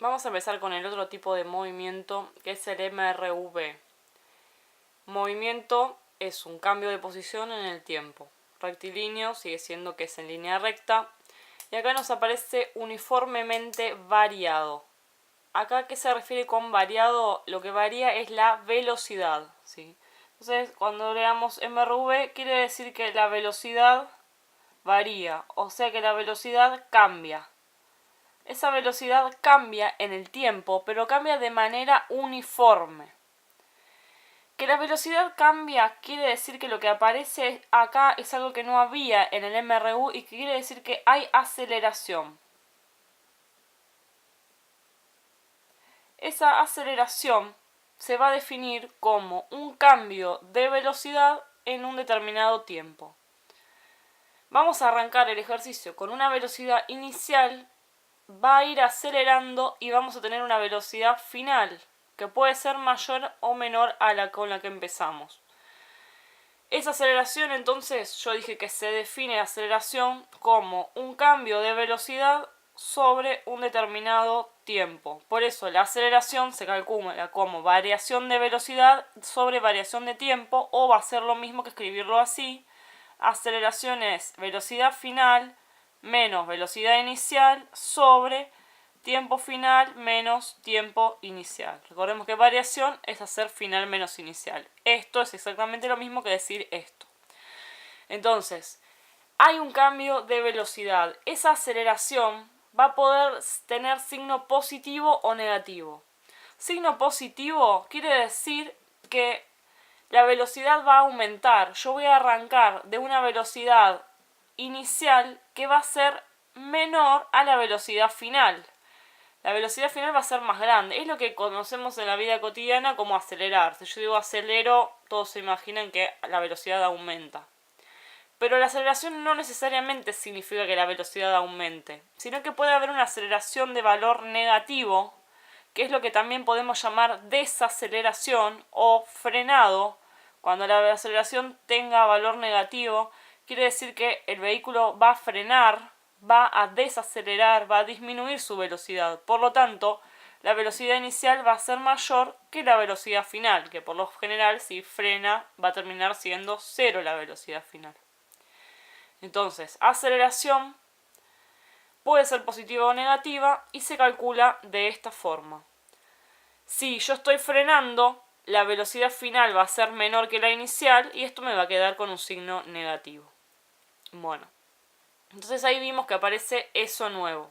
Vamos a empezar con el otro tipo de movimiento, que es el MRV. Movimiento es un cambio de posición en el tiempo. Rectilíneo sigue siendo que es en línea recta. Y acá nos aparece uniformemente variado. Acá, ¿qué se refiere con variado? Lo que varía es la velocidad, ¿sí? Entonces, cuando leamos MRV, quiere decir que la velocidad varía, o sea que la velocidad cambia. Esa velocidad cambia en el tiempo, pero cambia de manera uniforme. Que la velocidad cambia quiere decir que lo que aparece acá es algo que no había en el MRU y que quiere decir que hay aceleración. Esa aceleración se va a definir como un cambio de velocidad en un determinado tiempo. Vamos a arrancar el ejercicio con una velocidad inicial, va a ir acelerando y vamos a tener una velocidad final, que puede ser mayor o menor a la con la que empezamos. Esa aceleración, entonces, yo dije que se define aceleración como un cambio de velocidad sobre un determinado tiempo. Por eso la aceleración se calcula como variación de velocidad sobre variación de tiempo, o va a ser lo mismo que escribirlo así. Aceleración es velocidad final menos velocidad inicial sobre tiempo final menos tiempo inicial. Recordemos que variación es hacer final menos inicial. Esto es exactamente lo mismo que decir esto. Entonces, hay un cambio de velocidad. Esa aceleración va a poder tener signo positivo o negativo. Signo positivo quiere decir que la velocidad va a aumentar. Yo voy a arrancar de una velocidad inicial que va a ser menor a la velocidad final. La velocidad final va a ser más grande. Es lo que conocemos en la vida cotidiana como acelerar. Si yo digo acelero, todos se imaginan que la velocidad aumenta. Pero la aceleración no necesariamente significa que la velocidad aumente, sino que puede haber una aceleración de valor negativo, que es lo que también podemos llamar desaceleración o frenado. Cuando la aceleración tenga valor negativo, quiere decir que el vehículo va a frenar, va a desacelerar, va a disminuir su velocidad. Por lo tanto, la velocidad inicial va a ser mayor que la velocidad final, que por lo general, si frena, va a terminar siendo cero la velocidad final. Entonces, aceleración puede ser positiva o negativa y se calcula de esta forma. Si yo estoy frenando, la velocidad final va a ser menor que la inicial y esto me va a quedar con un signo negativo. Bueno, entonces ahí vimos que aparece eso nuevo.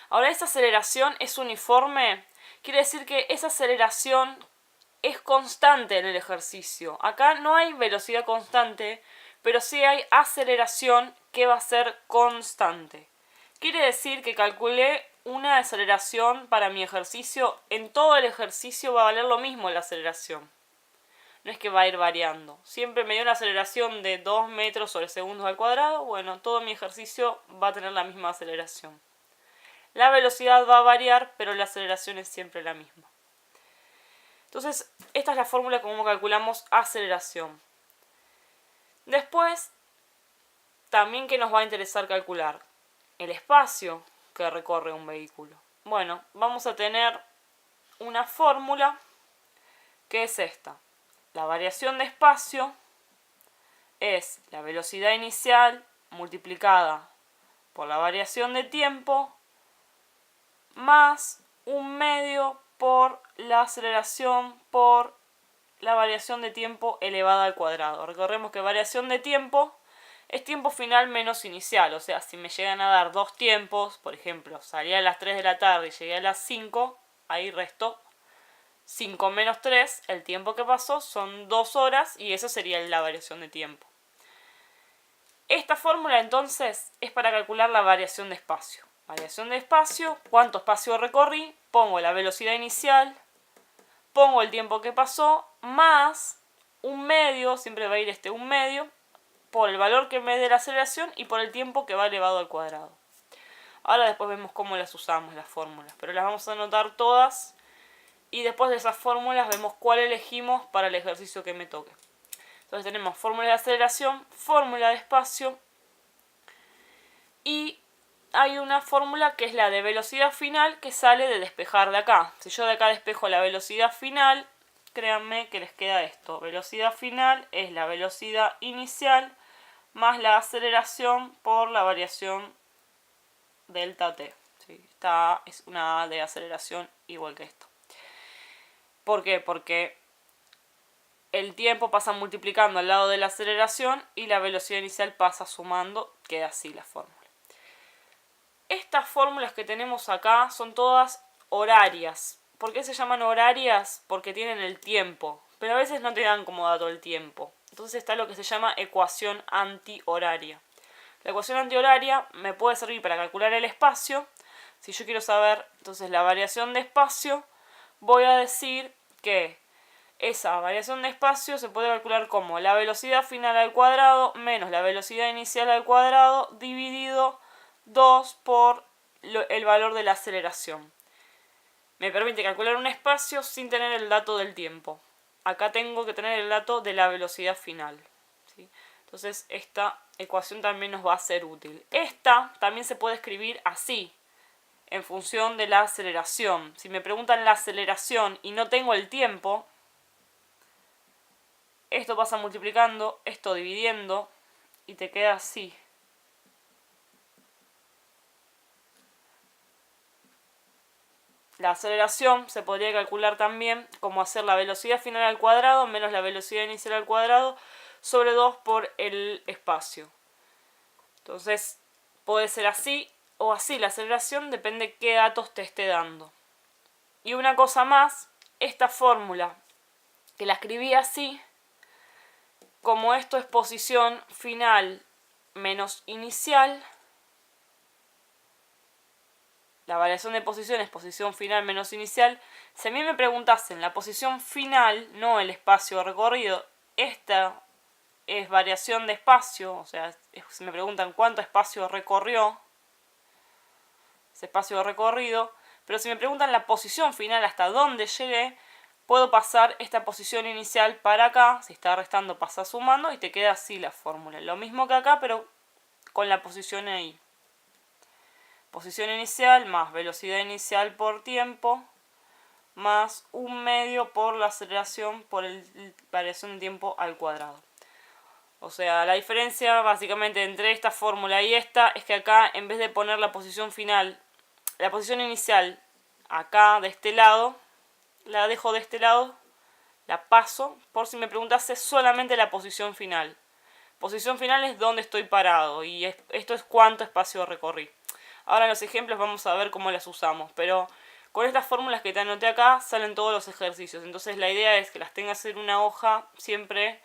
Ahora, esa aceleración es uniforme, quiere decir que esa aceleración es constante en el ejercicio. Acá no hay velocidad constante, pero sí hay aceleración que va a ser constante. Quiere decir que calculé una aceleración para mi ejercicio. En todo el ejercicio va a valer lo mismo la aceleración. No es que va a ir variando. Siempre me dio una aceleración de 2 metros sobre segundos al cuadrado. Bueno, todo mi ejercicio va a tener la misma aceleración. La velocidad va a variar, pero la aceleración es siempre la misma. Entonces, esta es la fórmula como calculamos aceleración. Después, también que nos va a interesar calcular el espacio que recorre un vehículo. Bueno, vamos a tener una fórmula que es esta. La variación de espacio es la velocidad inicial multiplicada por la variación de tiempo más un medio por la aceleración por la variación de tiempo elevada al cuadrado. Recordemos que variación de tiempo es tiempo final menos inicial. O sea, si me llegan a dar dos tiempos, por ejemplo, salí a las 3 de la tarde y llegué a las 5, ahí resto 5 menos 3, el tiempo que pasó son 2 horas y eso sería la variación de tiempo. Esta fórmula entonces es para calcular la variación de espacio. Variación de espacio, cuánto espacio recorrí, pongo la velocidad inicial, pongo el tiempo que pasó, más un medio, siempre va a ir un medio, por el valor que me dé la aceleración y por el tiempo que va elevado al cuadrado. Ahora después vemos cómo las usamos, las fórmulas, pero las vamos a anotar todas y después de esas fórmulas vemos cuál elegimos para el ejercicio que me toque. Entonces tenemos fórmula de aceleración, fórmula de espacio y hay una fórmula que es la de velocidad final que sale de despejar de acá. Si yo de acá despejo la velocidad final, créanme que les queda esto. Velocidad final es la velocidad inicial más la aceleración por la variación delta t. ¿Sí? Esta es una de aceleración igual que esto. ¿Por qué? Porque el tiempo pasa multiplicando al lado de la aceleración y la velocidad inicial pasa sumando. Queda así la fórmula. Estas fórmulas que tenemos acá son todas horarias. ¿Por qué se llaman horarias? Porque tienen el tiempo, pero a veces no te dan como dato el tiempo. Entonces está lo que se llama ecuación antihoraria. La ecuación antihoraria me puede servir para calcular el espacio. Si yo quiero saber entonces la variación de espacio, voy a decir que esa variación de espacio se puede calcular como la velocidad final al cuadrado menos la velocidad inicial al cuadrado dividido 2 por el valor de la aceleración. Me permite calcular un espacio sin tener el dato del tiempo. Acá tengo que tener el dato de la velocidad final. ¿Sí? Entonces esta ecuación también nos va a ser útil. Esta también se puede escribir así, en función de la aceleración. Si me preguntan la aceleración y no tengo el tiempo, esto pasa multiplicando, esto dividiendo, y te queda así. La aceleración se podría calcular también como hacer la velocidad final al cuadrado menos la velocidad inicial al cuadrado sobre 2 por el espacio. Entonces puede ser así o así la aceleración, depende qué datos te esté dando. Y una cosa más, esta fórmula que la escribí así, como esto es posición final menos inicial, la variación de posición es posición final menos inicial. Si a mí me preguntasen la posición final, no el espacio recorrido, esta es variación de espacio, o sea, si me preguntan cuánto espacio recorrió, ese espacio recorrido, pero si me preguntan la posición final, hasta dónde llegué, puedo pasar esta posición inicial para acá, si está restando pasa sumando y te queda así la fórmula. Lo mismo que acá, pero con la posición ahí. Posición inicial más velocidad inicial por tiempo más 1/2 por la aceleración por la variación de tiempo al cuadrado. O sea, la diferencia básicamente entre esta fórmula y esta es que acá en vez de poner la posición final, la posición inicial acá de este lado, la dejo de este lado, la paso, por si me preguntase solamente la posición final. Posición final es donde estoy parado y esto es cuánto espacio recorrí. Ahora en los ejemplos vamos a ver cómo las usamos, pero con estas fórmulas que te anoté acá salen todos los ejercicios. Entonces la idea es que las tengas en una hoja siempre,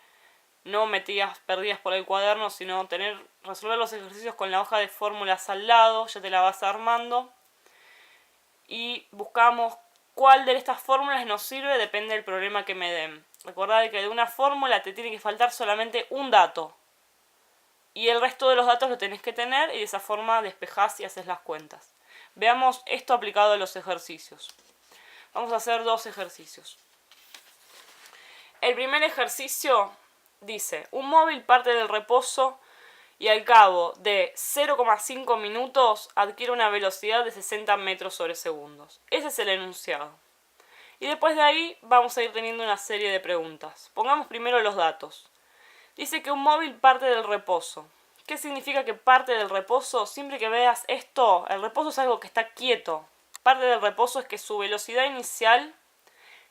no metidas perdidas por el cuaderno, sino resolver los ejercicios con la hoja de fórmulas al lado, ya te la vas armando. Y buscamos cuál de estas fórmulas nos sirve, depende del problema que me den. Recordad que de una fórmula te tiene que faltar solamente un dato. Y el resto de los datos lo tenés que tener y de esa forma despejás y haces las cuentas. Veamos esto aplicado a los ejercicios. Vamos a hacer dos ejercicios. El primer ejercicio dice, un móvil parte del reposo y al cabo de 0,5 minutos adquiere una velocidad de 60 metros sobre segundos. Ese es el enunciado. Y después de ahí vamos a ir teniendo una serie de preguntas. Pongamos primero los datos. Dice que un móvil parte del reposo. ¿Qué significa que parte del reposo? Siempre que veas esto, el reposo es algo que está quieto. Parte del reposo es que su velocidad inicial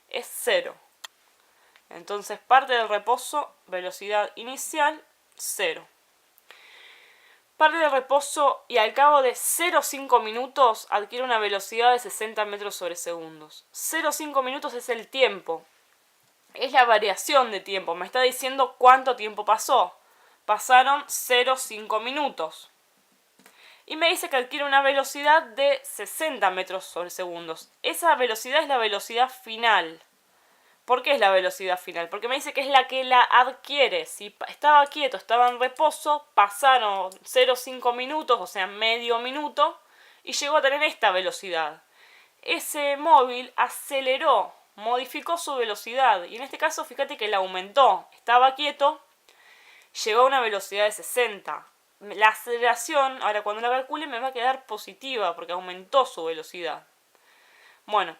es 0. Entonces parte del reposo, velocidad inicial, 0. Parte del reposo y al cabo de 0,5 minutos adquiere una velocidad de 60 metros sobre segundos. 0,5 minutos es el tiempo. Es la variación de tiempo. Me está diciendo cuánto tiempo pasó. Pasaron 0,5 minutos. Y me dice que adquiere una velocidad de 60 metros sobre segundos. Esa velocidad es la velocidad final. ¿Por qué es la velocidad final? Porque me dice que es la que la adquiere. Si estaba quieto, estaba en reposo, pasaron 0,5 minutos, o sea, medio minuto, y llegó a tener esta velocidad. Ese móvil aceleró, modificó su velocidad, y en este caso fíjate que la aumentó. Estaba quieto, llegó a una velocidad de 60. la aceleración, ahora cuando la calcule, me va a quedar positiva porque aumentó su velocidad. Bueno,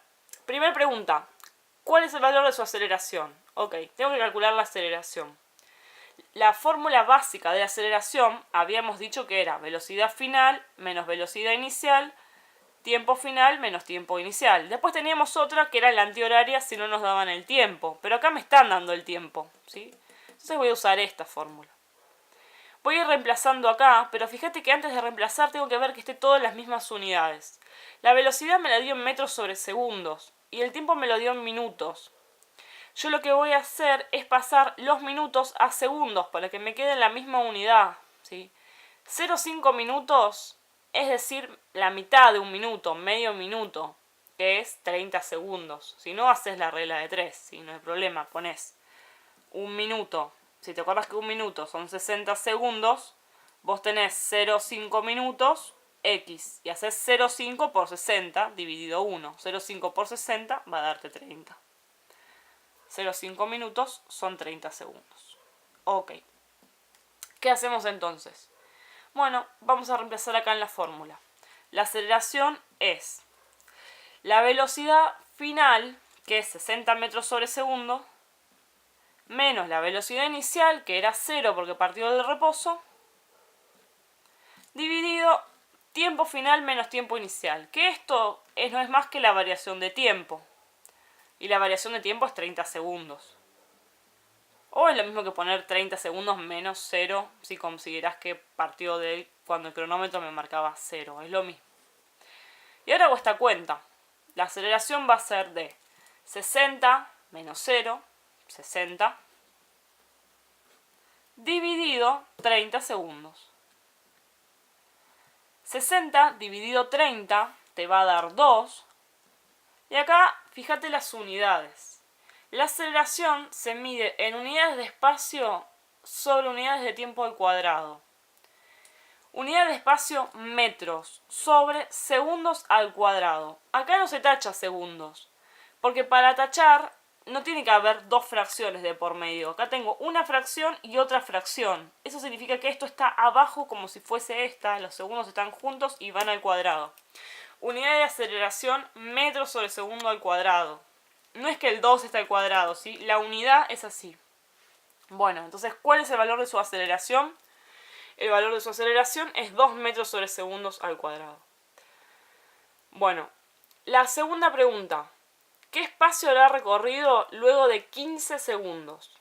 primera pregunta. ¿Cuál es el valor de su aceleración? Ok, tengo que calcular la aceleración. La fórmula básica de la aceleración habíamos dicho que era velocidad final menos velocidad inicial, tiempo final menos tiempo inicial. Después teníamos otra que era la antihoraria si no nos daban el tiempo, pero acá me están dando el tiempo, ¿sí? Entonces voy a usar esta fórmula. Voy a ir reemplazando acá, pero fíjate que antes de reemplazar tengo que ver que esté todo en las mismas unidades. La velocidad me la dio en metros sobre segundos y el tiempo me lo dio en minutos. Yo lo que voy a hacer es pasar los minutos a segundos para que me quede en la misma unidad, ¿sí? 0,5 minutos, es decir, la mitad de un minuto, medio minuto, que es 30 segundos. Si no, haces la regla de 3, ¿sí? No hay problema, pones un minuto. Si te acuerdas que un minuto son 60 segundos, vos tenés 0,5 minutos, X, y haces 0,5 por 60 dividido 1. 0,5 por 60 va a darte 30. 0,5 minutos son 30 segundos. Ok. ¿Qué hacemos entonces? Bueno, vamos a reemplazar acá en la fórmula. La aceleración es la velocidad final, que es 60 metros sobre segundo, menos la velocidad inicial, que era 0 porque partió del reposo, dividido tiempo final menos tiempo inicial, que esto no es más que la variación de tiempo. Y la variación de tiempo es 30 segundos. O es lo mismo que poner 30 segundos menos 0 si consideras que partió de él cuando el cronómetro me marcaba 0. Es lo mismo. Y ahora hago esta cuenta. La aceleración va a ser de 60 menos 0, 60, dividido 30 segundos. 60 dividido 30 te va a dar 2. Y acá, fíjate las unidades. La aceleración se mide en unidades de espacio sobre unidades de tiempo al cuadrado. Unidad de espacio metros sobre segundos al cuadrado. Acá no se tacha segundos, porque para tachar no tiene que haber dos fracciones de por medio. Acá tengo una fracción y otra fracción. Eso significa que esto está abajo como si fuese esta. Los segundos están juntos y van al cuadrado. Unidad de aceleración metros sobre segundo al cuadrado. No es que el 2 está al cuadrado, ¿sí? La unidad es así. Bueno, entonces, ¿cuál es el valor de su aceleración? El valor de su aceleración es 2 metros sobre segundos al cuadrado. Bueno, la segunda pregunta. ¿Qué espacio habrá recorrido luego de 15 segundos?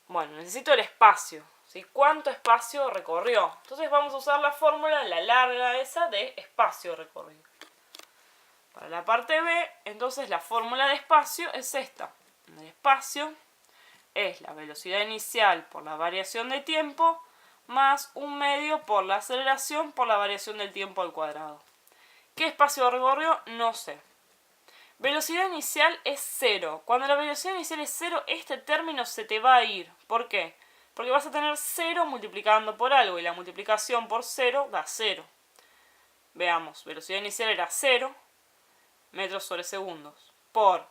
Bueno, necesito el espacio, ¿sí? ¿Cuánto espacio recorrió? Entonces vamos a usar la fórmula, la larga esa, de espacio recorrido. Para la parte B, entonces la fórmula de espacio es esta. El espacio es la velocidad inicial por la variación de tiempo más 1/2 por la aceleración por la variación del tiempo al cuadrado. ¿Qué espacio recorrió? No sé. Velocidad inicial es 0. Cuando la velocidad inicial es 0, este término se te va a ir. ¿Por qué? Porque vas a tener 0 multiplicando por algo y la multiplicación por 0 da 0. Veamos, velocidad inicial era 0 metros sobre segundos por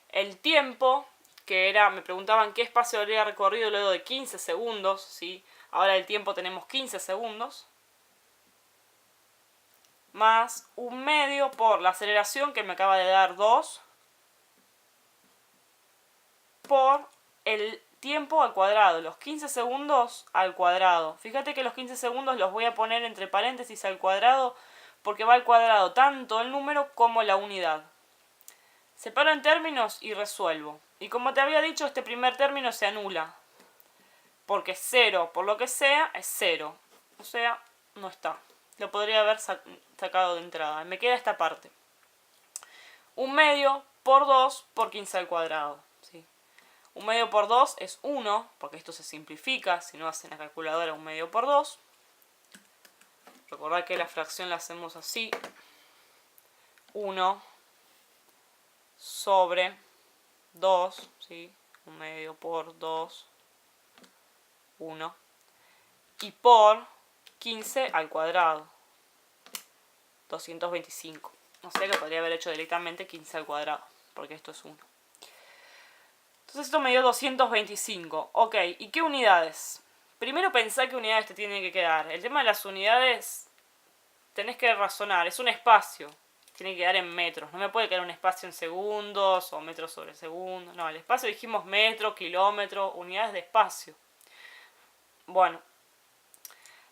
el tiempo, que era, me preguntaban qué espacio habría recorrido luego de 15 segundos, ¿sí? Ahora el tiempo tenemos 15 segundos, más 1/2 por la aceleración que me acaba de dar 2, por el tiempo al cuadrado, los 15 segundos al cuadrado. Fíjate que los 15 segundos los voy a poner entre paréntesis al cuadrado, porque va al cuadrado tanto el número como la unidad. Separo en términos y resuelvo. Y como te había dicho, este primer término se anula. Porque 0, por lo que sea, es 0. O sea, no está. Lo podría haber sacado de entrada. Me queda esta parte. 1/2 por 2 por 15 al cuadrado. ¿Sí? 1/2 por 2 es 1, porque esto se simplifica. Si no hacen la calculadora, 1/2 por 2. Recordad que la fracción la hacemos así. 1 sobre 2, ¿sí? 1/2 por 2, 1. Y por 15 al cuadrado, 225. No sé, que podría haber hecho directamente 15 al cuadrado, porque esto es 1. Entonces esto me dio 225. Ok, ¿y qué unidades? primero pensá qué unidades te tienen que quedar. El tema de las unidades, tenés que razonar, es un espacio, tiene que quedar en metros. No me puede quedar un espacio en segundos o metros sobre segundos. No, el espacio dijimos metro, kilómetro, unidades de espacio. Bueno,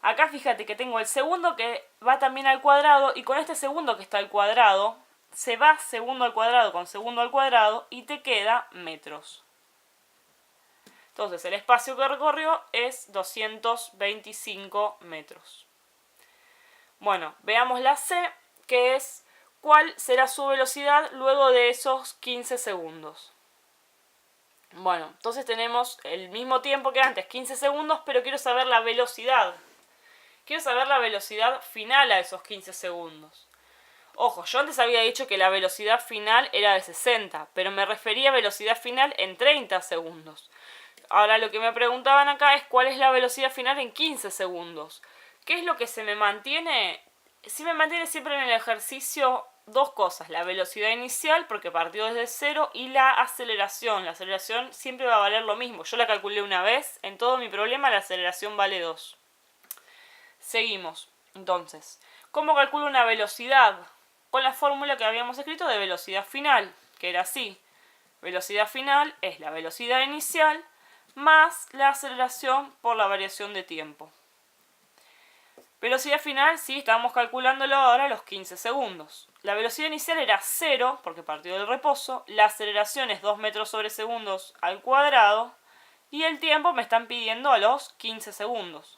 acá fíjate que tengo el segundo que va también al cuadrado y con este segundo que está al cuadrado, se va segundo al cuadrado con segundo al cuadrado y te queda metros. Entonces el espacio que recorrió es 225 metros. Bueno, veamos la C, que es cuál será su velocidad luego de esos 15 segundos. Bueno, entonces tenemos el mismo tiempo que antes, 15 segundos, pero quiero saber la velocidad. Quiero saber la velocidad final a esos 15 segundos. Ojo, yo antes había dicho que la velocidad final era de 60, pero me refería a velocidad final en 30 segundos. Ahora lo que me preguntaban acá es cuál es la velocidad final en 15 segundos. ¿Qué es lo que se me mantiene? Sí me mantiene siempre en el ejercicio dos cosas. La velocidad inicial, porque partió desde cero, y la aceleración. La aceleración siempre va a valer lo mismo. Yo la calculé una vez, en todo mi problema la aceleración vale 2. Seguimos. Entonces, ¿cómo calculo una velocidad? Con la fórmula que habíamos escrito de velocidad final, que era así. Velocidad final es la velocidad inicial más la aceleración por la variación de tiempo. Velocidad final, sí, estábamos calculándolo ahora a los 15 segundos. La velocidad inicial era 0, porque partió del reposo. La aceleración es 2 metros sobre segundos al cuadrado. Y el tiempo me están pidiendo a los 15 segundos.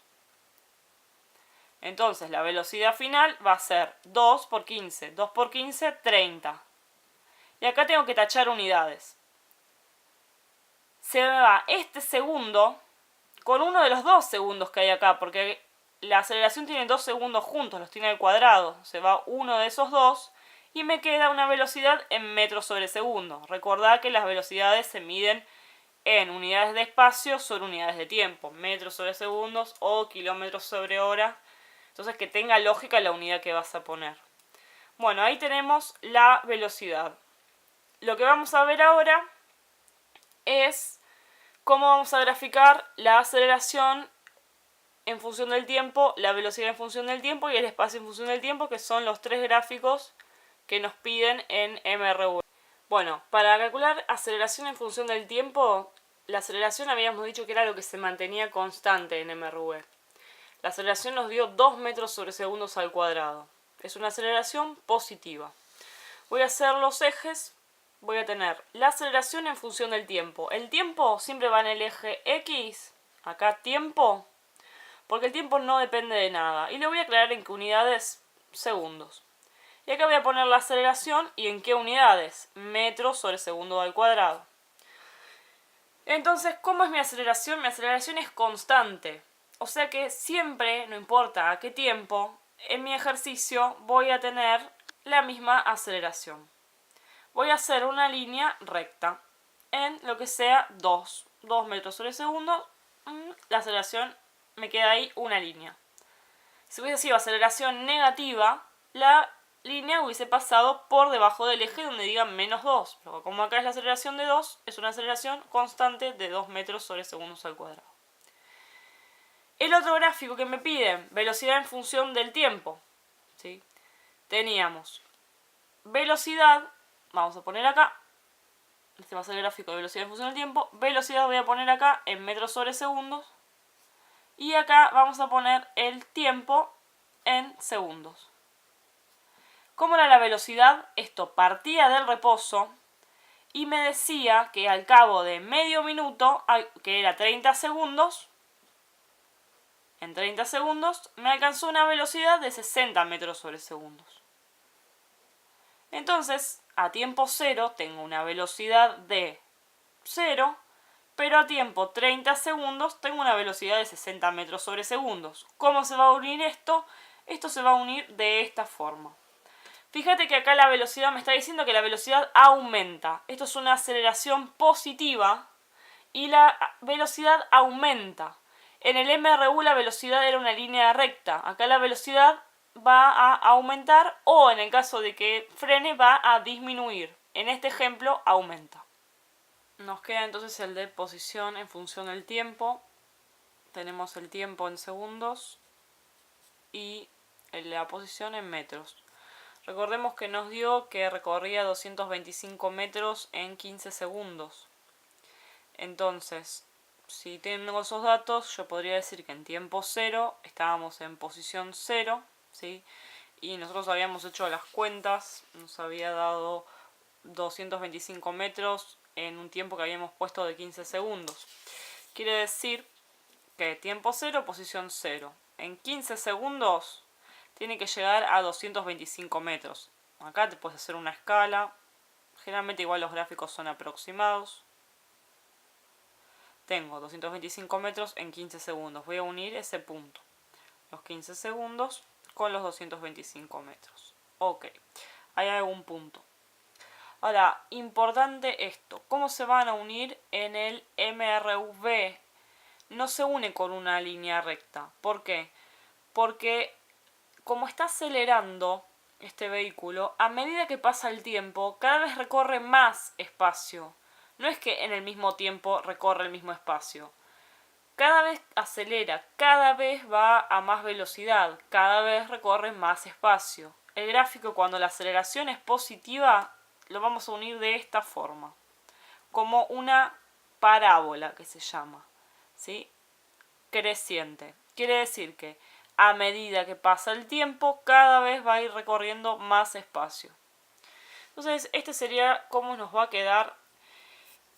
Entonces la velocidad final va a ser 2 por 15. 2 por 15, 30. Y acá tengo que tachar unidades. Se me va este segundo con uno de los 2 segundos que hay acá, porque la aceleración tiene 2 segundos juntos, los tiene al cuadrado. Se va uno de esos 2 y me queda una velocidad en metros sobre segundo. Recordad que las velocidades se miden en unidades de espacio sobre unidades de tiempo, metros sobre segundos o kilómetros sobre hora. Entonces que tenga lógica la unidad que vas a poner. Bueno, ahí tenemos la velocidad. Lo que vamos a ver ahora es cómo vamos a graficar la aceleración en función del tiempo, la velocidad en función del tiempo y el espacio en función del tiempo, que son los tres gráficos que nos piden en MRV. Bueno, para calcular aceleración en función del tiempo, la aceleración habíamos dicho que era lo que se mantenía constante en MRV. La aceleración nos dio 2 metros sobre segundos al cuadrado. Es una aceleración positiva. Voy a hacer los ejes. Voy a tener la aceleración en función del tiempo. El tiempo siempre va en el eje X. Acá tiempo. Porque el tiempo no depende de nada. Y le voy a aclarar en qué unidades, segundos. Y acá voy a poner la aceleración y en qué unidades, metros sobre segundo al cuadrado. Entonces, ¿cómo es mi aceleración? Mi aceleración es constante. O sea que siempre, no importa a qué tiempo, en mi ejercicio voy a tener la misma aceleración. Voy a hacer una línea recta en lo que sea 2 metros sobre segundo. La aceleración me queda ahí una línea. Si hubiese sido aceleración negativa, la línea hubiese pasado por debajo del eje donde diga menos 2. Pero como acá es la aceleración de 2, es una aceleración constante de 2 metros sobre segundos al cuadrado. El otro gráfico que me piden, velocidad en función del tiempo. ¿Sí? Teníamos velocidad, vamos a poner acá, este va a ser el gráfico de velocidad en función del tiempo. Velocidad voy a poner acá en metros sobre segundos. Y acá vamos a poner el tiempo en segundos. ¿Cómo era la velocidad? Esto partía del reposo y me decía que al cabo de medio minuto, que era 30 segundos, en 30 segundos me alcanzó una velocidad de 60 metros sobre segundos. Entonces, a tiempo cero tengo una velocidad de 0, pero a tiempo 30 segundos tengo una velocidad de 60 metros sobre segundos. ¿Cómo se va a unir esto? Esto se va a unir de esta forma. Fíjate que acá la velocidad me está diciendo que la velocidad aumenta. Esto es una aceleración positiva y la velocidad aumenta. En el MRU la velocidad era una línea recta. Acá la velocidad va a aumentar o en el caso de que frene va a disminuir. En este ejemplo aumenta. Nos queda entonces el de posición en función del tiempo, tenemos el tiempo en segundos y la posición en metros. Recordemos que nos dio que recorría 225 metros en 15 segundos. Entonces, si tengo esos datos, yo podría decir que en tiempo cero estábamos en posición cero, ¿sí? Y nosotros habíamos hecho las cuentas, nos había dado 225 metros en un tiempo que habíamos puesto de 15 segundos. Quiere decir que tiempo cero, posición cero. En 15 segundos tiene que llegar a 225 metros. Acá te puedes hacer una escala. Generalmente igual los gráficos son aproximados. Tengo 225 metros en 15 segundos. Voy a unir ese punto. Los 15 segundos con los 225 metros. Ok, hay algún punto. Ahora, importante esto. ¿Cómo se van a unir en el MRV? No se une con una línea recta. ¿Por qué? Porque como está acelerando este vehículo, a medida que pasa el tiempo, cada vez recorre más espacio. No es que en el mismo tiempo recorre el mismo espacio. Cada vez acelera, cada vez va a más velocidad, cada vez recorre más espacio. El gráfico, cuando la aceleración es positiva, lo vamos a unir de esta forma, como una parábola que se llama, ¿sí? Creciente. Quiere decir que a medida que pasa el tiempo, cada vez va a ir recorriendo más espacio. Entonces, este sería cómo nos va a quedar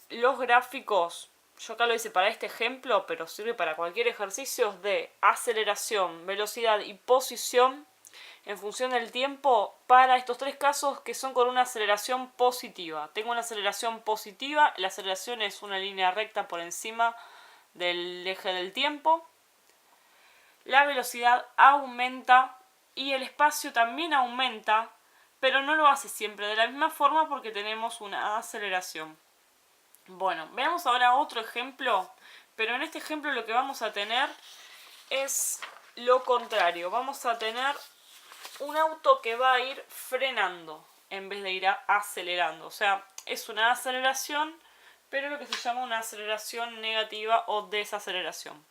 los gráficos. Yo acá lo hice para este ejemplo, pero sirve para cualquier ejercicio de aceleración, velocidad y posición en función del tiempo para estos tres casos que son con una aceleración positiva. Tengo una aceleración positiva, la aceleración es una línea recta por encima del eje del tiempo. La velocidad aumenta y el espacio también aumenta, pero no lo hace siempre de la misma forma porque tenemos una aceleración. Bueno, veamos ahora otro ejemplo, pero en este ejemplo lo que vamos a tener es lo contrario. Vamos a tener un auto que va a ir frenando en vez de ir acelerando. O sea, es una aceleración, pero lo que se llama una aceleración negativa o desaceleración.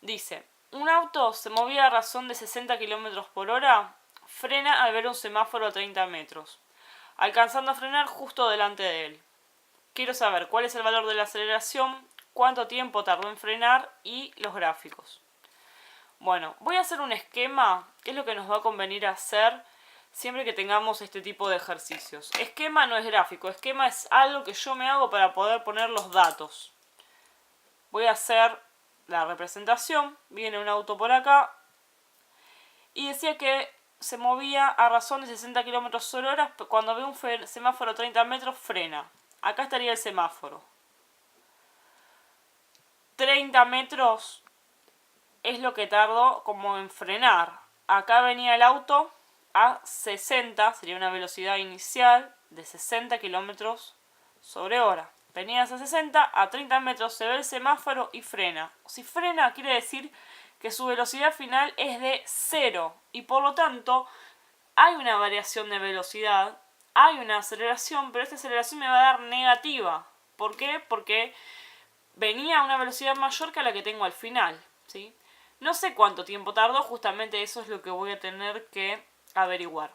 Dice, un auto se movía a razón de 60 km por hora, frena al ver un semáforo a 30 metros, alcanzando a frenar justo delante de él. Quiero saber cuál es el valor de la aceleración, cuánto tiempo tardó en frenar y los gráficos. Bueno, voy a hacer un esquema, que es lo que nos va a convenir hacer siempre que tengamos este tipo de ejercicios. Esquema no es gráfico, esquema es algo que yo me hago para poder poner los datos. Voy a hacer la representación, viene un auto por acá y decía que se movía a razón de 60 km por hora, cuando ve un semáforo a 30 metros frena. Acá estaría el semáforo. 30 metros es lo que tardó como en frenar. Acá venía el auto a 60, sería una velocidad inicial de 60 km sobre hora. Venía a 60, a 30 metros se ve el semáforo y frena. Si frena quiere decir que su velocidad final es de 0 y por lo tanto hay una variación de velocidad, hay una aceleración, pero esta aceleración me va a dar negativa. ¿Por qué? Porque venía a una velocidad mayor que a la que tengo al final, ¿sí? No sé cuánto tiempo tardó, justamente eso es lo que voy a tener que averiguar.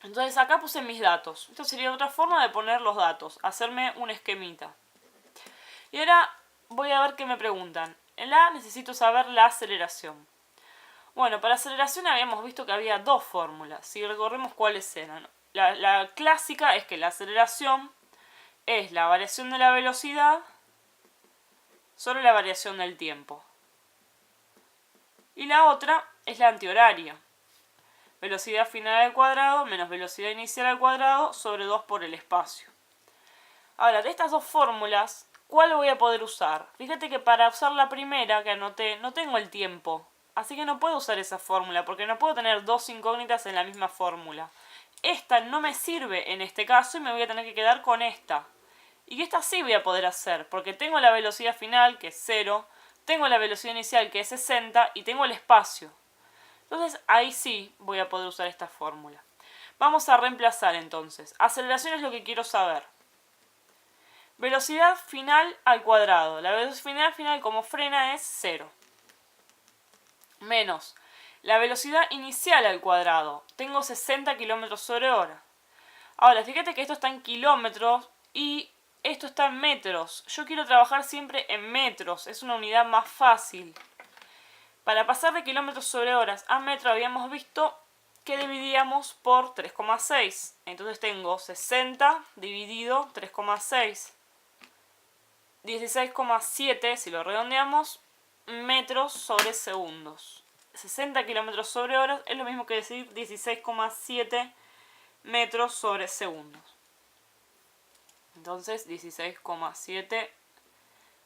Entonces acá puse mis datos. Esto sería otra forma de poner los datos, hacerme un esquemita. Y ahora voy a ver qué me preguntan. En la A necesito saber la aceleración. Bueno, para aceleración habíamos visto que había dos fórmulas. Si recorremos cuáles eran. La clásica es que la aceleración es la variación de la velocidad sobre la variación del tiempo. Y la otra es la antihoraria. Velocidad final al cuadrado menos velocidad inicial al cuadrado sobre 2 por el espacio. Ahora, de estas dos fórmulas, ¿cuál voy a poder usar? Fíjate que para usar la primera que anoté, no tengo el tiempo. Así que no puedo usar esa fórmula, porque no puedo tener dos incógnitas en la misma fórmula. Esta no me sirve en este caso y me voy a tener que quedar con esta. Y esta sí voy a poder hacer, porque tengo la velocidad final, que es 0, tengo la velocidad inicial, que es 60, y tengo el espacio. Entonces ahí sí voy a poder usar esta fórmula. Vamos a reemplazar entonces. Aceleración es lo que quiero saber. Velocidad final al cuadrado. La velocidad final como frena es 0. Menos la velocidad inicial al cuadrado. Tengo 60 km/h. Ahora, fíjate que esto está en kilómetros y esto está en metros. Yo quiero trabajar siempre en metros. Es una unidad más fácil. Para pasar de km/h a metro habíamos visto que dividíamos por 3,6. Entonces tengo 60 dividido 3,6. 16,7, si lo redondeamos, metros sobre segundos. 60 km/h es lo mismo que decir 16,7 metros sobre segundos. Entonces 16,7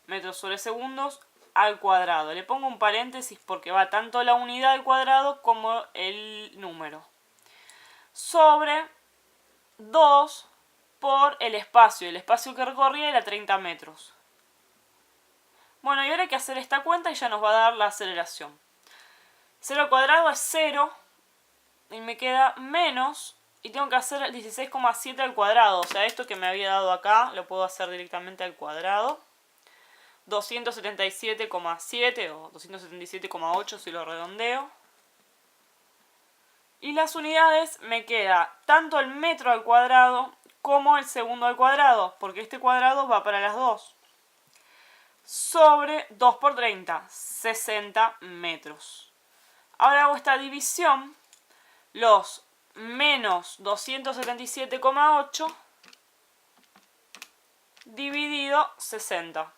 metros sobre segundos al cuadrado. Le pongo un paréntesis porque va tanto la unidad al cuadrado como el número. Sobre 2 por el espacio. El espacio que recorría era 30 metros. Bueno, y ahora hay que hacer esta cuenta y ya nos va a dar la aceleración. 0 al cuadrado es 0 y me queda menos, y tengo que hacer 16,7 al cuadrado. O sea, esto que me había dado acá lo puedo hacer directamente al cuadrado. 277,7 o 277,8 si lo redondeo. Y las unidades me queda tanto el metro al cuadrado como el segundo al cuadrado, porque este cuadrado va para las dos. Sobre 2 por 30, 60 metros. Ahora hago esta división, los menos 277,8 dividido 60.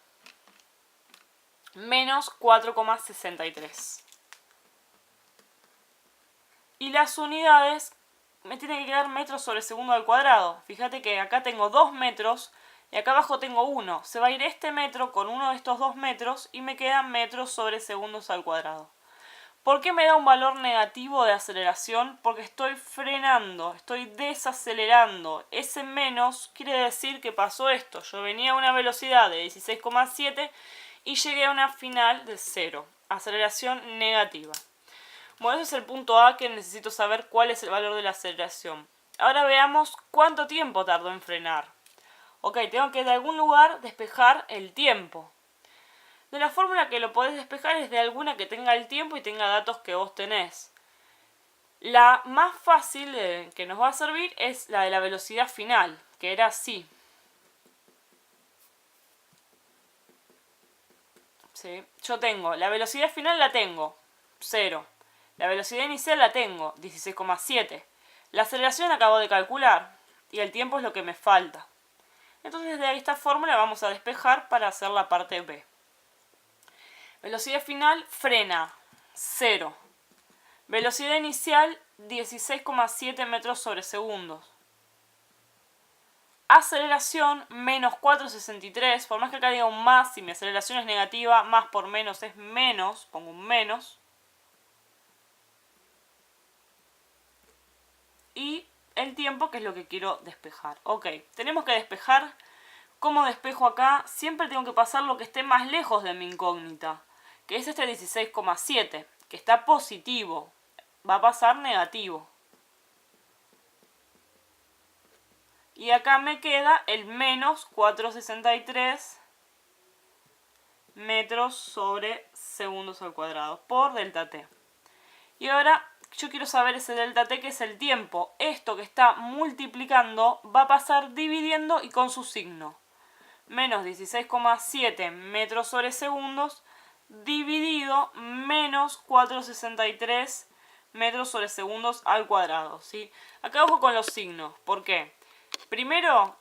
Menos 4,63. Y las unidades me tienen que quedar metros sobre segundo al cuadrado. Fíjate que acá tengo 2 metros y acá abajo tengo 1. Se va a ir este metro con uno de estos 2 metros y me quedan metros sobre segundos al cuadrado. ¿Por qué me da un valor negativo de aceleración? Porque estoy frenando, estoy desacelerando. Ese menos quiere decir que pasó esto. Yo venía a una velocidad de 16,7 y llegué a una final de 0. Aceleración negativa. Bueno, ese es el punto A, que necesito saber cuál es el valor de la aceleración. Ahora veamos cuánto tiempo tardó en frenar. Ok, tengo que de algún lugar despejar el tiempo. De la fórmula que lo podés despejar es de alguna que tenga el tiempo y tenga datos que vos tenés. La más fácil que nos va a servir es la de la velocidad final, que era así. ¿Sí? Yo tengo, la velocidad final la tengo, 0. La velocidad inicial la tengo, 16,7. La aceleración acabo de calcular y el tiempo es lo que me falta. Entonces de esta fórmula vamos a despejar para hacer la parte B. Velocidad final, frena, 0. Velocidad inicial, 16,7 metros sobre segundos. Aceleración, menos 4,63. Por más que acá diga un más, si mi aceleración es negativa, más por menos es menos. Pongo un menos. Y el tiempo, que es lo que quiero despejar. Ok, tenemos que despejar. ¿Cómo despejo acá? Siempre tengo que pasar lo que esté más lejos de mi incógnita, que es este 16,7, que está positivo. Va a pasar negativo. Y acá me queda el menos 4,63 metros sobre segundos al cuadrado por delta t. Y ahora yo quiero saber ese delta t, que es el tiempo. Esto que está multiplicando va a pasar dividiendo y con su signo. Menos 16,7 metros sobre segundos dividido menos 4,63 metros sobre segundos al cuadrado, ¿sí? Acá ojo con los signos. ¿Por qué? Primero,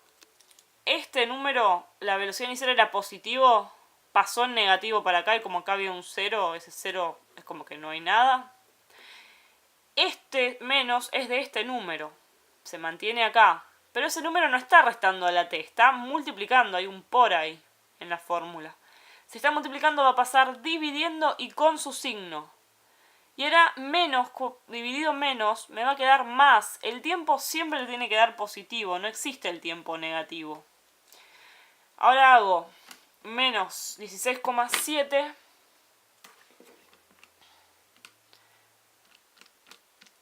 este número, la velocidad inicial era positivo, pasó en negativo para acá y como acá había un 0, ese 0 es como que no hay nada. Este menos es de este número, se mantiene acá. Pero ese número no está restando a la t, está multiplicando, hay un por ahí en la fórmula. Si está multiplicando va a pasar dividiendo y con su signo. Y ahora menos dividido menos me va a quedar más. El tiempo siempre le tiene que dar positivo, no existe el tiempo negativo. Ahora hago menos 16,7.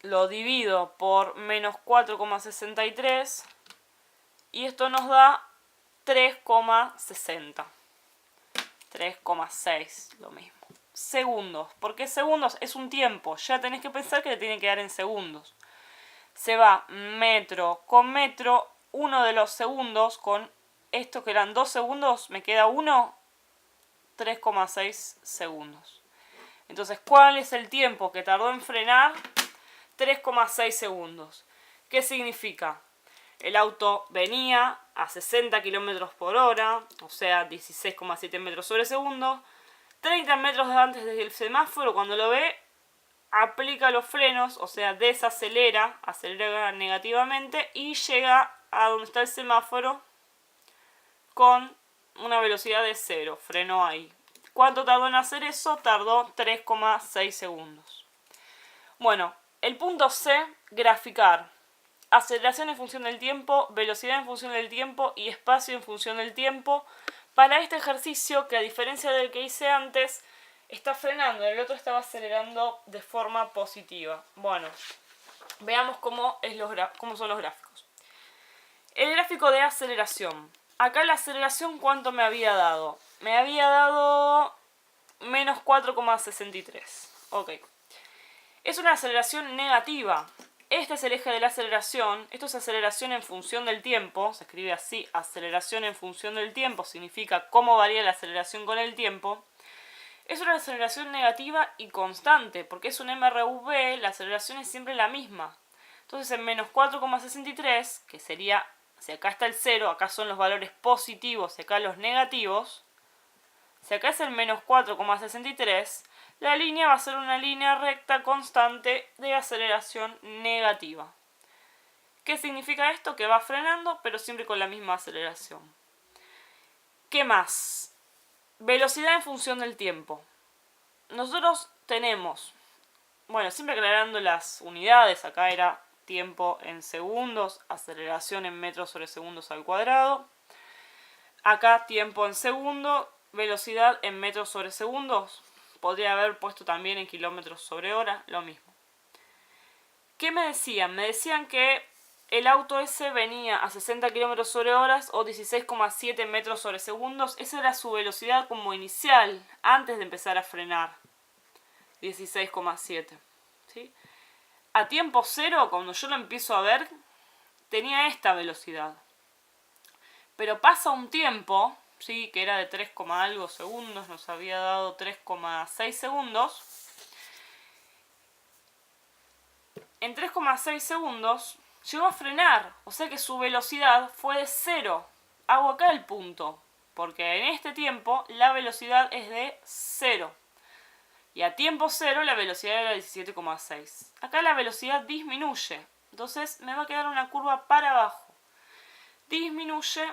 Lo divido por menos 4,63. Y esto nos da 3,60. 3,6, lo mismo. Segundos. ¿Por qué segundos? Es un tiempo. Ya tenés que pensar que te tiene que dar en segundos. Se va metro con metro. Uno de los segundos con esto que eran 2 segundos, me queda 1, 3,6 segundos. Entonces, ¿cuál es el tiempo que tardó en frenar? 3,6 segundos. ¿Qué significa? El auto venía a 60 km por hora, o sea, 16,7 metros sobre segundo. 30 metros antes del semáforo, cuando lo ve, aplica los frenos, o sea, desacelera, acelera negativamente y llega a donde está el semáforo con una velocidad de 0. Frenó ahí. ¿Cuánto tardó en hacer eso? Tardó 3,6 segundos. Bueno, el punto C, graficar. Aceleración en función del tiempo, velocidad en función del tiempo y espacio en función del tiempo. Para este ejercicio, que a diferencia del que hice antes, está frenando, el otro estaba acelerando de forma positiva. Bueno, veamos cómo son los gráficos. El gráfico de aceleración. Acá la aceleración, ¿cuánto me había dado? Me había dado menos 4,63. Ok. Es una aceleración negativa. Este es el eje de la aceleración. Esto es aceleración en función del tiempo. Se escribe así, aceleración en función del tiempo. Significa cómo varía la aceleración con el tiempo. Es una aceleración negativa y constante, porque es un MRV, la aceleración es siempre la misma. Entonces en menos 4,63, que sería, si acá está el 0, acá son los valores positivos y acá los negativos. Si acá es el menos 4,63, la línea va a ser una línea recta constante de aceleración negativa. ¿Qué significa esto? Que va frenando, pero siempre con la misma aceleración. ¿Qué más? Velocidad en función del tiempo. Nosotros tenemos, bueno, siempre aclarando las unidades, acá era tiempo en segundos, aceleración en metros sobre segundos al cuadrado. Acá tiempo en segundo, velocidad en metros sobre segundos. Podría haber puesto también en kilómetros sobre hora, lo mismo. ¿Qué me decían? Me decían que el auto ese venía a 60 km sobre horas o 16,7 metros sobre segundos. Esa era su velocidad como inicial, antes de empezar a frenar. 16,7. ¿Sí? A tiempo cero, cuando yo lo empiezo a ver, tenía esta velocidad. Pero pasa un tiempo, ¿sí? Que era de 3, algo segundos, nos había dado 3,6 segundos. En 3,6 segundos llegó a frenar, o sea que su velocidad fue de 0. Hago acá el punto, porque en este tiempo la velocidad es de 0. Y a tiempo 0 la velocidad era 17,6. Acá la velocidad disminuye, entonces me va a quedar una curva para abajo. Disminuye,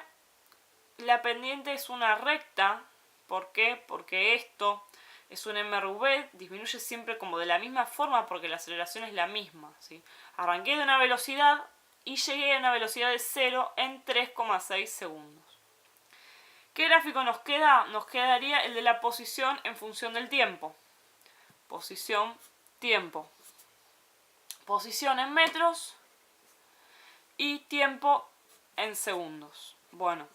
la pendiente es una recta. ¿Por qué? Porque esto es un MRV, disminuye siempre como de la misma forma porque la aceleración es la misma, ¿sí? Arranqué de una velocidad y llegué a una velocidad de 0 en 3,6 segundos. ¿Qué gráfico nos queda? Nos quedaría el de la posición en función del tiempo. Posición, tiempo. Posición en metros y tiempo en segundos. Bueno,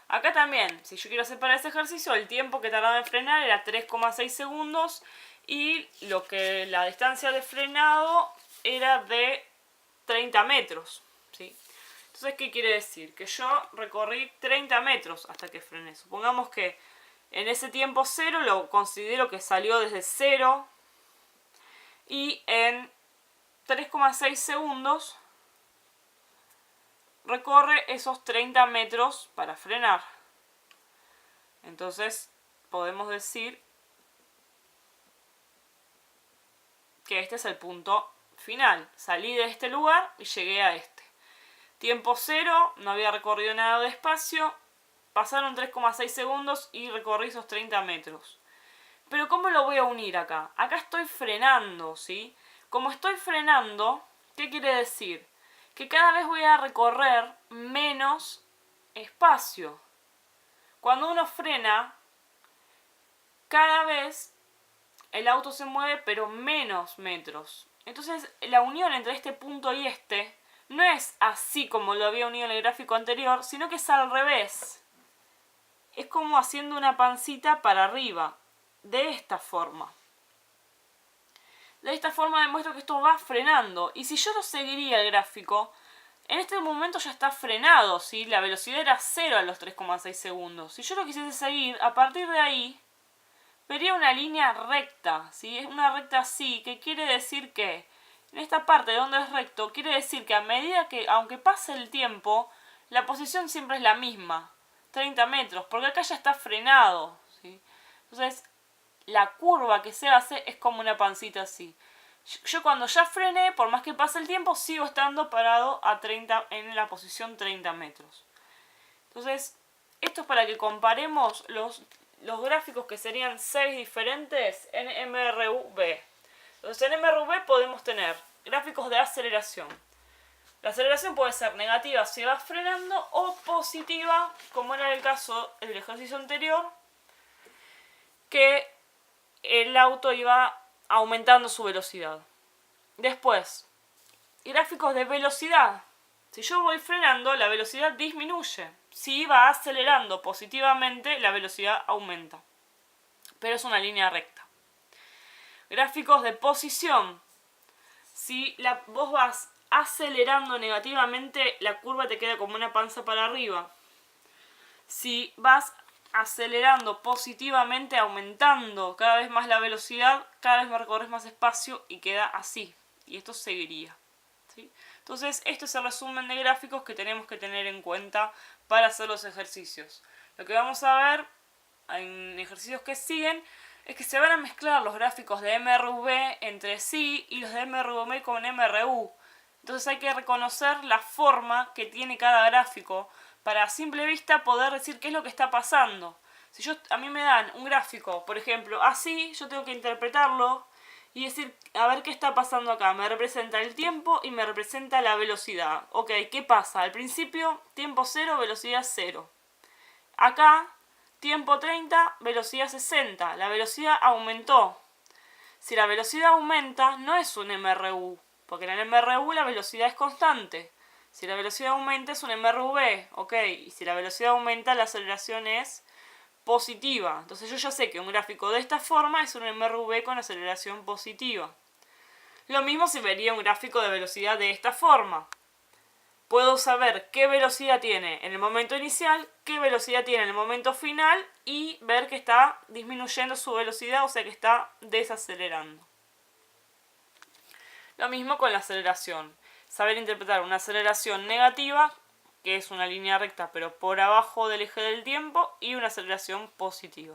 acá también, si yo quiero hacer para ese ejercicio, el tiempo que tardaba en frenar era 3,6 segundos y la distancia de frenado era de 30 metros. ¿Sí? Entonces, ¿qué quiere decir? Que yo recorrí 30 metros hasta que frené. Supongamos que en ese tiempo cero lo considero que salió desde 0 y en 3,6 segundos recorre esos 30 metros para frenar. Entonces podemos decir que este es el punto final. Salí de este lugar y llegué a este. Tiempo 0, no había recorrido nada de espacio. Pasaron 3,6 segundos y recorrí esos 30 metros. Pero ¿cómo lo voy a unir acá? Acá estoy frenando, ¿sí? Como estoy frenando, ¿qué quiere decir? Que cada vez voy a recorrer menos espacio. Cuando uno frena, cada vez el auto se mueve, pero menos metros. Entonces, la unión entre este punto y este no es así como lo había unido en el gráfico anterior, sino que es al revés. es como haciendo una pancita para arriba, de esta forma. De esta forma demuestro que esto va frenando. Y si yo lo seguiría el gráfico, en este momento ya está frenado, ¿sí? La velocidad era 0 a los 3,6 segundos. Si yo lo quisiese seguir, a partir de ahí, vería una línea recta, ¿sí? Es una recta así, que quiere decir que en esta parte donde es recto, quiere decir que a medida que, aunque pase el tiempo, la posición siempre es la misma, 30 metros, porque acá ya está frenado, ¿sí? Entonces, la curva que se hace es como una pancita así. Yo cuando ya frené, por más que pase el tiempo, sigo estando parado a 30, en la posición 30 metros. Entonces, esto es para que comparemos los gráficos que serían 6 diferentes en MRV. Entonces, en MRV podemos tener gráficos de aceleración. La aceleración puede ser negativa si vas frenando o positiva, como era el caso del ejercicio anterior, que el auto iba aumentando su velocidad. Después, gráficos de velocidad. Si yo voy frenando, la velocidad disminuye. Si va acelerando positivamente, la velocidad aumenta. Pero es una línea recta. Gráficos de posición. Si vos vas acelerando negativamente, la curva te queda como una panza para arriba. Si vas acelerando positivamente, aumentando cada vez más la velocidad, cada vez recorres más espacio y queda así. Y esto seguiría, ¿sí? Entonces, esto es el resumen de gráficos que tenemos que tener en cuenta para hacer los ejercicios. Lo que vamos a ver en ejercicios que siguen es que se van a mezclar los gráficos de MRV entre sí y los de MRV con MRU. Entonces hay que reconocer la forma que tiene cada gráfico para a simple vista poder decir qué es lo que está pasando. Si a mí me dan un gráfico, por ejemplo, así, yo tengo que interpretarlo y decir, a ver qué está pasando acá. Me representa el tiempo y me representa la velocidad. Ok, ¿qué pasa? Al principio, tiempo 0, velocidad 0. Acá, tiempo 30, velocidad 60. La velocidad aumentó. Si la velocidad aumenta, no es un MRU, porque en el MRU la velocidad es constante. Si la velocidad aumenta es un MRV, ok. Y si la velocidad aumenta, la aceleración es positiva. Entonces yo ya sé que un gráfico de esta forma es un MRV con aceleración positiva. Lo mismo si vería un gráfico de velocidad de esta forma. Puedo saber qué velocidad tiene en el momento inicial, qué velocidad tiene en el momento final y ver que está disminuyendo su velocidad, o sea que está desacelerando. Lo mismo con la aceleración. Saber interpretar una aceleración negativa, que es una línea recta pero por abajo del eje del tiempo, y una aceleración positiva.